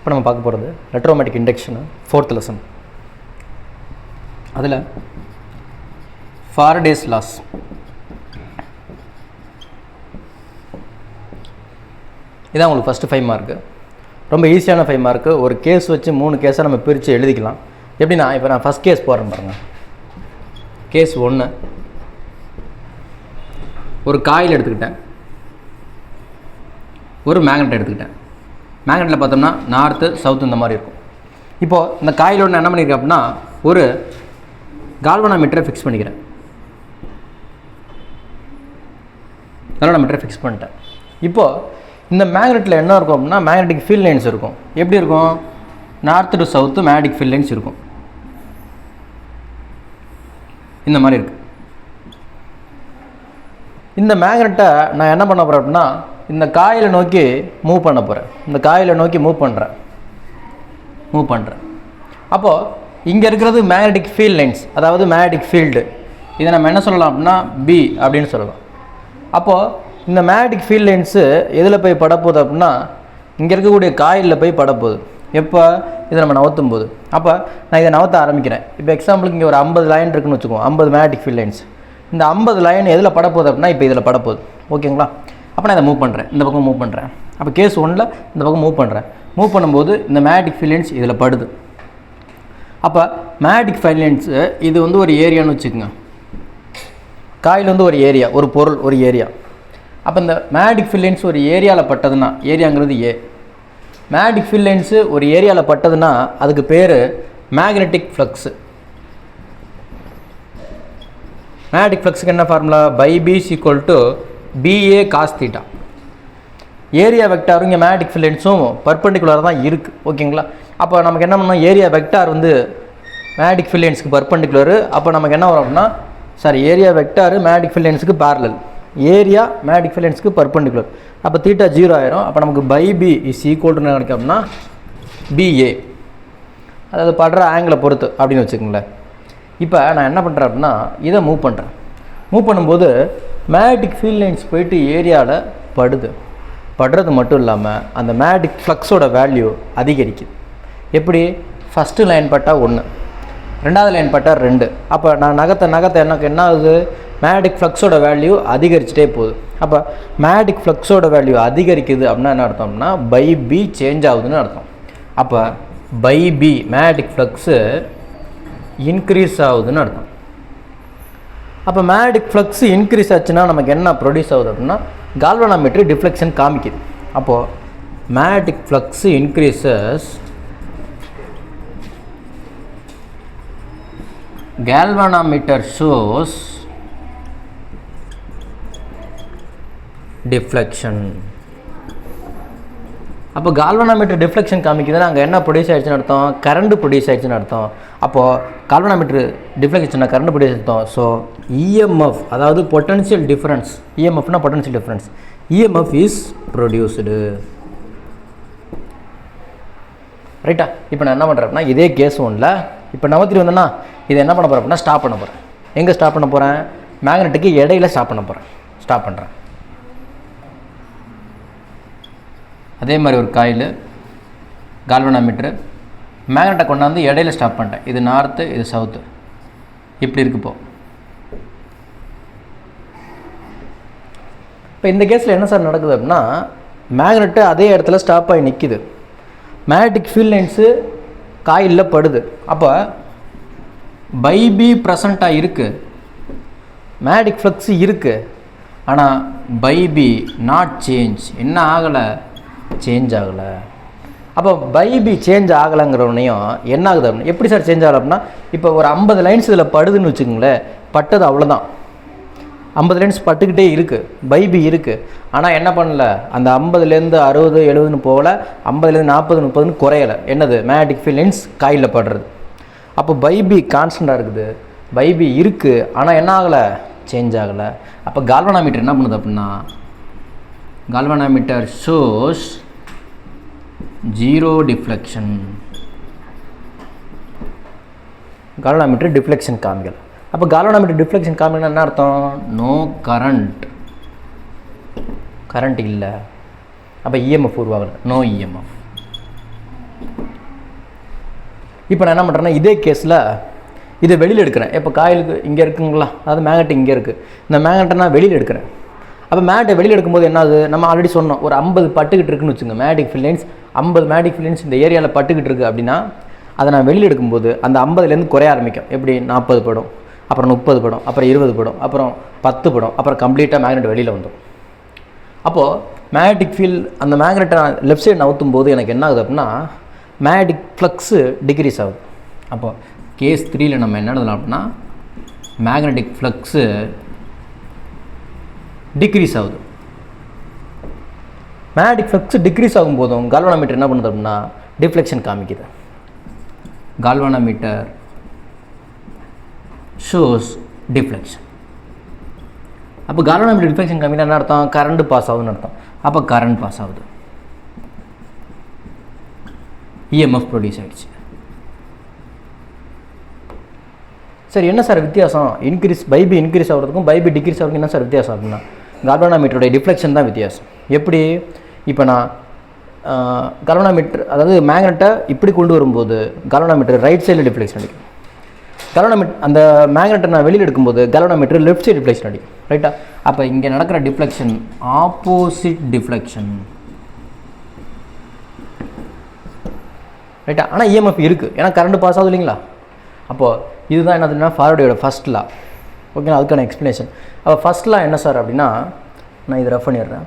இப்போ நம்ம பார்க்க போகிறது எலக்ட்ரோமேட்டிக் இண்டக்ஷன் 4th லெசன். அதில் ஃபாரடேஸ் லாஸ். இதான் உங்களுக்கு ஃபஸ்ட்டு 5 மார்க்கு. ரொம்ப ஈஸியான 5 மார்க்கு. ஒரு கேஸ் வச்சு 3 கேஸை நம்ம பிரித்து எழுதிக்கலாம். எப்படின்னா, இப்போ நான் ஃபஸ்ட் கேஸ் போடுறேன் பாருங்கள். கேஸ் 1, ஒரு காயில் எடுத்துக்கிட்டேன், ஒரு மேக்னெட் எடுத்துக்கிட்டேன். மேக்னெட்டில் பார்த்தோம்னா நார்த்து சவுத்து இந்த மாதிரி இருக்கும். இப்போது இந்த காயிலோட நான் என்ன பண்ணியிருக்கேன் அப்படின்னா, ஒரு கால்வனாமீட்டரை ஃபிக்ஸ் பண்ணிக்கிறேன். கால்வனாமீட்டரை ஃபிக்ஸ் பண்ணிட்டேன். இப்போது இந்த மேக்னெட்டில் என்ன இருக்கும் அப்படின்னா, மேக்னெட்டிக் ஃபீல்ட் லைன்ஸ் இருக்கும். எப்படி இருக்கும்? North to south magnetic field lines இருக்கும். இந்த மாதிரி இருக்குது. இந்த மேக்னெட்டை நான் என்ன பண்ண போகிறேன் அப்படின்னா, இந்த காயிலை நோக்கி மூவ் பண்ண போகிறேன். இந்த காயிலை நோக்கி மூவ் பண்ணுறேன். அப்போது இங்கே இருக்கிறது மேக்னெட்டிக் ஃபீல்ட் லைன்ஸ், அதாவது மேக்னெட்டிக் ஃபீல்டு. இதை நம்ம என்ன சொல்லலாம் அப்படின்னா, பி அப்படின்னு சொல்லலாம். அப்போது இந்த மேக்னெட்டிக் ஃபீல்ட் லைன்ஸு எதில் போய் படப்போகுது அப்படின்னா, இங்கே இருக்கக்கூடிய காயிலில் போய் படப்போகுது. எப்போ? இதை நம்ம நவுத்தும் போது. அப்போ நான் இதை நவுத்த ஆரம்பிக்கிறேன். இப்போ எக்ஸாம்பிளுக்கு இங்கே ஒரு 50 லைன் இருக்குன்னு வச்சுக்கோங்க, 50 மேக்னெட்டிக் ஃபீல்ட் லைன்ஸ். இந்த 50 லைன் எதில் படப்போகுது அப்படின்னா, இப்போ இதில் படப்போகுது. ஓகேங்களா? அப்போ நான் இதை மூவ் பண்ணுறேன், இந்த பக்கம் மூவ் பண்ணுறேன். அப்போ கேஸ் 1ல் இந்த பக்கம் மூவ் பண்ணுறேன். மூவ் பண்ணும்போது இந்த மேக்னெட்டிக் ஃபீல்ட் லைன்ஸ் இதில் படுது. அப்போ மேக்னெட்டிக் ஃபீல்ட் லைன்ஸு இது வந்து ஒரு ஏரியான்னு வச்சுக்கோங்க. காயில் வந்து ஒரு ஏரியா, ஒரு பொருள், ஒரு ஏரியா. அப்போ இந்த மேக்னெட்டிக் ஃபீல்ட் லைன்ஸ் ஒரு ஏரியாவில் பட்டதுன்னா, ஏரியாங்கிறது ஏ. மேக்னெட்டிக் ஃபீல்ட் லைன்ஸு ஒரு ஏரியாவில் பட்டதுன்னா அதுக்கு பேர் மேக்னெட்டிக் ஃப்ளக்ஸு. மேக்னெட்டிக் ஃப்ளக்ஸுக்கு என்ன formula? Phi B equal to B A cos theta. Area வெக்டாரும் இங்கே மேக்னெட்டிக் ஃபீல்ட் லைன்ஸும் பர்பெண்டிகுலராக தான் இருக்குது. ஓகேங்களா? அப்போ நமக்கு என்ன பண்ணணும், ஏரியா வெக்டார் வந்து மேக்னெட்டிக் ஃபீல்ட் லைன்ஸுக்கு பர்பெண்டிகுலரு. அப்போ நமக்கு என்ன வரும் அப்படின்னா, ஏரியா வெக்டாரு மேக்னெட்டிக் ஃபீல்ட் லைன்ஸுக்கு பேரலல், ஏரியா மேக்னெட்டிக் ஃபீல்ட் லைன்ஸுக்கு பர்பெண்டிகுலர். அப்போ தீட்டா 0 ஆயிரும். அப்போ நமக்கு phi B is equal to என்ன கிடைக்கும் அப்படின்னா, பிஏ, அதாவது படுற ஆங்கிளை பொறுத்து அப்படின்னு வச்சுக்கோங்களேன். இப்போ நான் என்ன பண்ணுறேன் அப்படின்னா, இதை மூவ் பண்ணுறேன். மூவ் பண்ணும்போது மேக்னெட்டிக் ஃபீல்ட் லைன்ஸ் போயிட்டு ஏரியாவில் படுறது மட்டும் இல்லாமல் அந்த மேக்னெட்டிக் ஃப்ளக்ஸோட வேல்யூ அதிகரிக்குது. எப்படி? ஃபஸ்ட்டு லைன் பட்டால் 1, ரெண்டாவது லைன் பட்டால் 2. அப்போ நான் நகத்தை எனக்கு என்ன ஆகுது? மேக்னெட்டிக் ஃப்ளக்ஸோட வேல்யூ அதிகரிச்சுட்டே போகுது. அப்போ மேக்னெட்டிக் ஃப்ளக்ஸோட வேல்யூ அதிகரிக்குது அப்படின்னா என்ன அர்த்தம்னா, பை பி சேஞ்ச் ஆகுதுன்னு அர்த்தம். அப்போ phi B magnetic flux increase ஆகுதுன்னு அர்த்தம். அப்போ மேக்னெட்டிக் ஃப்ளக்ஸ் இன்க்ரீஸ் ஆச்சுன்னா நமக்கு என்ன ப்ரொடியூஸ் ஆகுது அப்படின்னா, கால்வனாமீட்டர் டிஃப்ளெக்ஷன் காமிக்குது. அப்போது magnetic flux increases, galvanometer shows deflection. அப்போ கால்வனாமீட்டர் டிஃப்ளெக்ஷன் காமிக்குதுன்னா அங்கே என்ன ப்ரொடியூஸ் ஆகிடுச்சுன்னு அர்த்தம்? கரண்ட் ப்ரொடியூஸ் ஆகிடுச்சுன்னு அர்த்தம். அப்போது கால்வனாமீட்டர் டிஃப்ளெக்ஷன்னா கரண்ட் ப்ரொடியூஸ் அர்த்தம். ஸோ இஎம்எஃப், அதாவது பொட்டன்ஷியல் டிஃப்ரென்ஸ், இஎம்எஃப்னா potential difference, EMF is produced. ரைட்டா? இப்போ நான் என்ன பண்ணுறேன் அப்படின்னா, இதே கேஸ் 1ல் இப்போ நவத்திரி வந்தேன்னா இதை என்ன பண்ண போகிறேன் அப்படின்னா, ஸ்டாப் பண்ண போகிறேன். எங்கே ஸ்டாப் பண்ண போகிறேன்? மேக்னெட்டுக்கு இடையில ஸ்டாப் பண்ண போகிறேன். ஸ்டாப் பண்ணுறேன். அதே மாதிரி ஒரு காயில், கால்வனாமீட்டரு, மேக்னெட்டை கொண்டாந்து இடையில ஸ்டாப் பண்ணிட்டேன். இது நார்த்து, இது சவுத்து, இப்படி இருக்கு. இப்போ இந்த கேஸில் என்ன சார் நடக்குது அப்படின்னா, மேக்னெட்டு அதே இடத்துல ஸ்டாப் ஆகி நிற்கிது. மேக்னெட்டிக் ஃபீல்ட் லைன்ஸு காயிலில் படுது. அப்போ பை பி ப்ரெசண்ட்டாக இருக்குது, மேக்னெட்டிக் ஃப்ளக்ஸ் இருக்குது. ஆனால் பை பி நாட் சேஞ்ச், என்ன ஆகலை? சேஞ்ச் ஆகலை. அப்போ பை பி சேஞ்ச் ஆகலைங்கிறவனையும் என்ன ஆகுது அப்படின்னா, எப்படி சார் சேஞ்ச் ஆகலை அப்படின்னா, இப்போ ஒரு 50 லைன்ஸ் இதில் படுதுன்னு வச்சுக்கோங்களேன். பட்டது அவ்வளோதான், 50 லைன்ஸ் பட்டுக்கிட்டே இருக்குது, பை பி இருக்குது. ஆனால் என்ன பண்ணல, அந்த 50லேருந்து 60 70ன்னு போகலை, 50லேருந்து 40 30ன்னு குறையலை. என்னது? மேக்னெட்டிக் ஃபீல்ட் லைன்ஸ் காயிலில் படுறது. அப்போ பை பி கான்ஸ்டண்ட்டாக இருக்குது, பை பி இருக்குது. ஆனால் என்ன ஆகலை? சேஞ்ச் ஆகலை. அப்போ கால்வனாமீட்டர் என்ன பண்ணுது அப்படின்னா, galvanometer shows zero deflection. galvanometer deflection காமிக்கல. அப்போ galvanometer deflection காமிக்கலன்னா என்ன அர்த்தம்? நோ கரண்ட், கரண்ட் இல்லை. அப்போ இஎம்எஃப் உருவாகல, நோ இஎம்எஃப். இப்போ நான் என்ன பண்ணுறேன்னா இதே கேஸில் இதை வெளியில் எடுக்கிறேன். இப்போ காயிலுக்கு இங்கே இருக்குங்களா, அதாவது மேக்னெட் இங்கே இருக்குது, இந்த மேக்னெட்டை நான் வெளியில் எடுக்கிறேன். அப்போ மேக்னெட்டை வெளியில் எடுக்கும்போது என்னாது, நம்ம ஆல்ரெடி சொன்னோம் ஒரு 50 பட்டுக்கிட்டு இருக்குன்னு வச்சுங்க, magnetic field lines 50 magnetic field lines இந்த ஏரியாவில் பட்டுக்கிட்டு இருக்குது அப்படின்னா அதை நான் வெளியில் எடுக்கும்போது அந்த 50லேருந்து குறைய ஆரம்பிக்கும். எப்படி 40 படம், அப்புறம் 30 படம், அப்புறம் 20 படம், அப்புறம் 10 படம், அப்புறம் கம்ப்ளீட்டாக மேக்னெட் வெளியில் வந்துடும். அப்போது மேக்னெட்டிக் ஃபீல்ட் அந்த மேக்னெட்டை லெஃப்ட் சைடு நவுத்தும் போது எனக்கு என்ன ஆகுது அப்படின்னா மேக்னெட்டிக் ஃப்ளக்ஸு டிக்ரீஸ் ஆகுது. அப்போது கேஸ் 3ல் நம்ம என்ன எழுதலாம் அப்படின்னா மேக்னெட்டிக் ஃப்ளக்ஸு டிக்ரீஸ் ஆகுது. மேக்னெட்டிக் ஃப்ளக்ஸ் டிக்ரீஸ் ஆகும்போதும் கால்வனாமீட்டர் என்ன பண்ணுது அப்படின்னா டிஃப்ளெக்ஷன் காமிக்குது. Galvanometer shows deflection. அப்போ கால்வனாமீட்டர் டிஃப்ளெக்ஷன் காமிக்கினா என்ன அர்த்தம், கரண்ட் பாஸ் ஆகுதுன்னு அர்த்தம். அப்போ கரண்ட் பாஸ் ஆகுது, இஎம்எஃப் ப்ரொடியூஸ் ஆகிடுச்சு. சரி, என்ன சார் வித்தியாசம், இன்க்ரீஸ் பைபி இன்க்ரீஸ் ஆகிறதுக்கும் பைபி டிக்ரீஸ் ஆகிறதுக்கும் என்ன சார் வித்தியாசம் அப்படின்னா கால்வனாமீட்டருடைய டிஃப்ளெக்ஷன் தான் வித்தியாசம். எப்படி, இப்போ நான் கால்வனாமீட்டர் அதாவது மேக்னெட்டை இப்படி கொண்டு வரும்போது கால்வனாமீட்டர் ரைட் சைடில் டிஃப்ளெக்ஷன் அடிக்கும். அந்த மேக்னெட்டை நான் வெளியில் எடுக்கும்போது கால்வனாமீட்டர் லெஃப்ட் சைடு டிஃப்ளெக்ஷன் அடிக்கும். ரைட்டா? அப்போ இங்கே நடக்கிற டிஃப்ளெக்ஷன் ஆப்போசிட் டிஃப்ளெக்ஷன். ரைட்டா? ஆனால் இஎம்எஃப் இருக்குது, ஏன்னா கரண்ட் பாஸ் ஆகுது இல்லைங்களா. அப்போது இதுதான் என்னதுன்னா ஃபாரடேயோட ஃபர்ஸ்ட் லா. ஓகேங்களா? அதுக்கான எக்ஸ்ப்ளனேஷன். அப்போ ஃபர்ஸ்ட் லா என்ன சார் அப்படின்னா நான் இதை ரெஃப் பண்ணிடுறேன்.